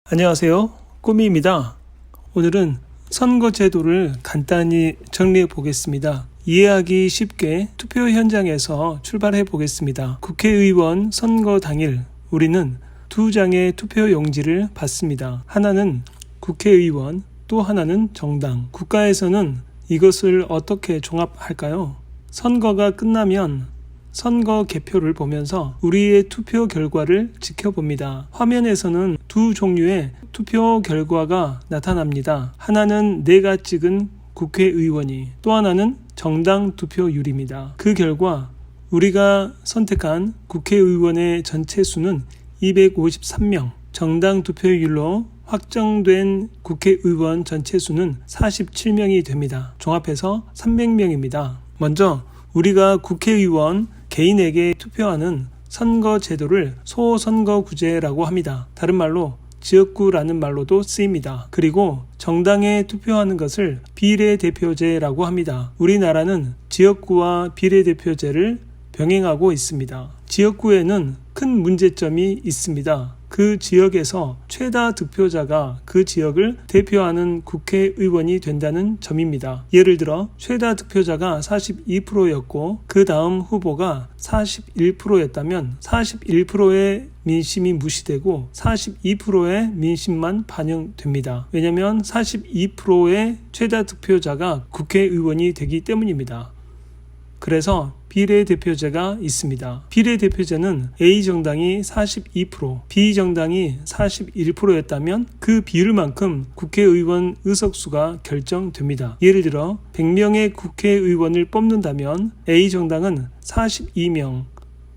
안녕하세요. 꾸미입니다. 오늘은 선거제도를 간단히 정리해 보겠습니다. 이해하기 쉽게 투표 현장에서 출발해 보겠습니다. 국회의원 선거 당일 우리는 두 장의 투표 용지를 받습니다. 하나는 국회의원, 또 하나는 정당. 국가에서는 이것을 어떻게 종합할까요? 선거가 끝나면 선거 개표를 보면서 우리의 투표 결과를 지켜봅니다. 화면에서는 두 종류의 투표 결과가 나타납니다. 하나는 내가 찍은 국회의원이, 또 하나는 정당 투표율입니다. 그 결과 우리가 선택한 국회의원의 전체 수는 253명, 정당 투표율로 확정된 국회의원 전체 수는 47명이 됩니다. 종합해서 300명입니다. 먼저 우리가 국회의원 개인에게 투표하는 선거 제도를 소선거구제라고 합니다. 다른 말로 지역구라는 말로도 쓰입니다. 그리고 정당에 투표하는 것을 비례대표제라고 합니다. 우리나라는 지역구와 비례대표제를 병행하고 있습니다. 지역구에는 큰 문제점이 있습니다. 그 지역에서 최다 득표자가 그 지역을 대표하는 국회의원이 된다는 점입니다. 예를 들어 최다 득표자가 42%였고 그 다음 후보가 41%였다면 41%의 민심이 무시되고 42%의 민심만 반영됩니다. 왜냐하면 42%의 최다 득표자가 국회의원이 되기 때문입니다. 그래서 비례대표제가 있습니다. 비례대표제는 A정당이 42%, B정당이 41%였다면 그 비율만큼 국회의원 의석수가 결정됩니다. 예를 들어 100명의 국회의원을 뽑는다면 A정당은 42명,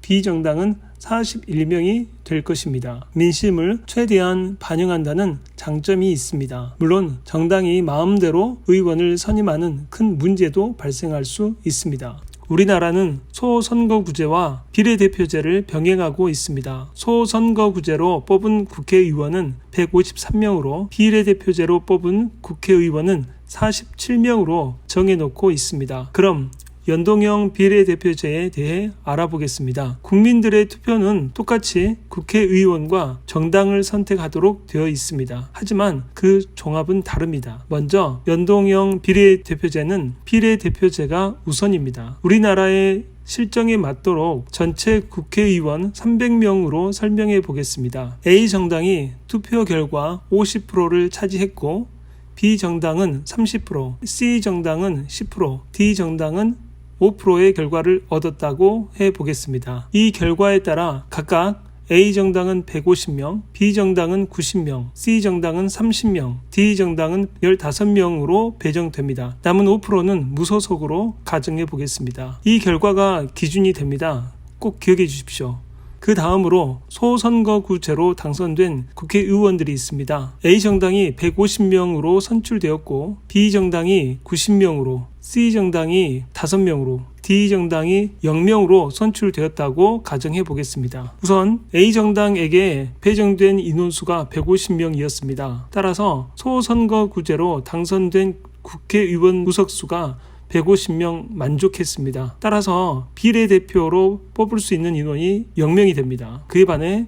B정당은 41명이 될 것입니다. 민심을 최대한 반영한다는 장점이 있습니다. 물론 정당이 마음대로 의원을 선임하는 큰 문제도 발생할 수 있습니다. 우리나라는 소선거구제와 비례대표제를 병행하고 있습니다. 소선거구제로 뽑은 국회의원은 153명으로 비례대표제로 뽑은 국회의원은 47명으로 정해놓고 있습니다. 그럼 연동형 비례대표제에 대해 알아보겠습니다. 국민들의 투표는 똑같이 국회의원과 정당을 선택하도록 되어 있습니다. 하지만 그 종합은 다릅니다. 먼저 연동형 비례대표제는 비례대표제가 우선입니다. 우리나라의 실정에 맞도록 전체 국회의원 300명으로 설명해 보겠습니다. A정당이 투표 결과 50%를 차지했고 B정당은 30%, C정당은 10%, D정당은 5%의 결과를 얻었다고 해보겠습니다. 이 결과에 따라 각각 A정당은 150명, B정당은 90명, C정당은 30명, D정당은 15명으로 배정됩니다. 남은 5%는 무소속으로 가정해 보겠습니다. 이 결과가 기준이 됩니다. 꼭 기억해 주십시오. 그 다음으로 소선거구제로 당선된 국회의원들이 있습니다. A정당이 150명으로 선출되었고 B정당이 90명으로, C정당이 5명으로, D정당이 0명으로 선출되었다고 가정해 보겠습니다. 우선 A정당에게 배정된 인원수가 150명이었습니다. 따라서 소선거구제로 당선된 국회의원 의석수가 150명 만족했습니다. 따라서 비례대표로 뽑을 수 있는 인원이 0명이 됩니다. 그에 반해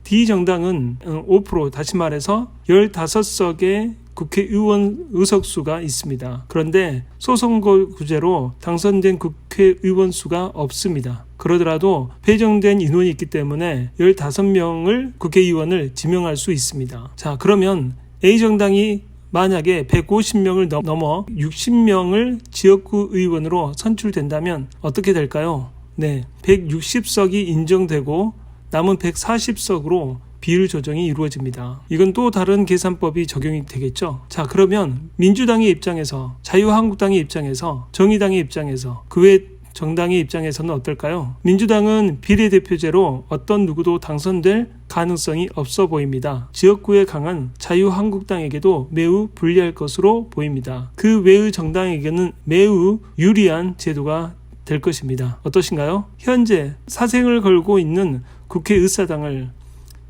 D정당은 5%, 다시 말해서 15석의 국회의원 의석수가 있습니다. 그런데 소선거구제로 당선된 국회의원 수가 없습니다. 그러더라도 배정된 인원이 있기 때문에 15명을 국회의원을 지명할 수 있습니다. 자, 그러면 A정당이 만약에 150명을 넘어 60명을 지역구 의원으로 선출된다면 어떻게 될까요? 네, 160석이 인정되고 남은 140석으로 비율 조정이 이루어집니다. 이건 또 다른 계산법이 적용이 되겠죠. 자, 그러면 민주당의 입장에서, 자유한국당의 입장에서, 정의당의 입장에서, 그 외 정당의 입장에서는 어떨까요? 민주당은 비례대표제로 어떤 누구도 당선될 가능성이 없어 보입니다. 지역구에 강한 자유한국당에게도 매우 불리할 것으로 보입니다. 그 외의 정당에게는 매우 유리한 제도가 될 것입니다. 어떠신가요? 현재 사생을 걸고 있는 국회의사당을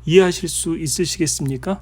이해하실 수 있으시겠습니까?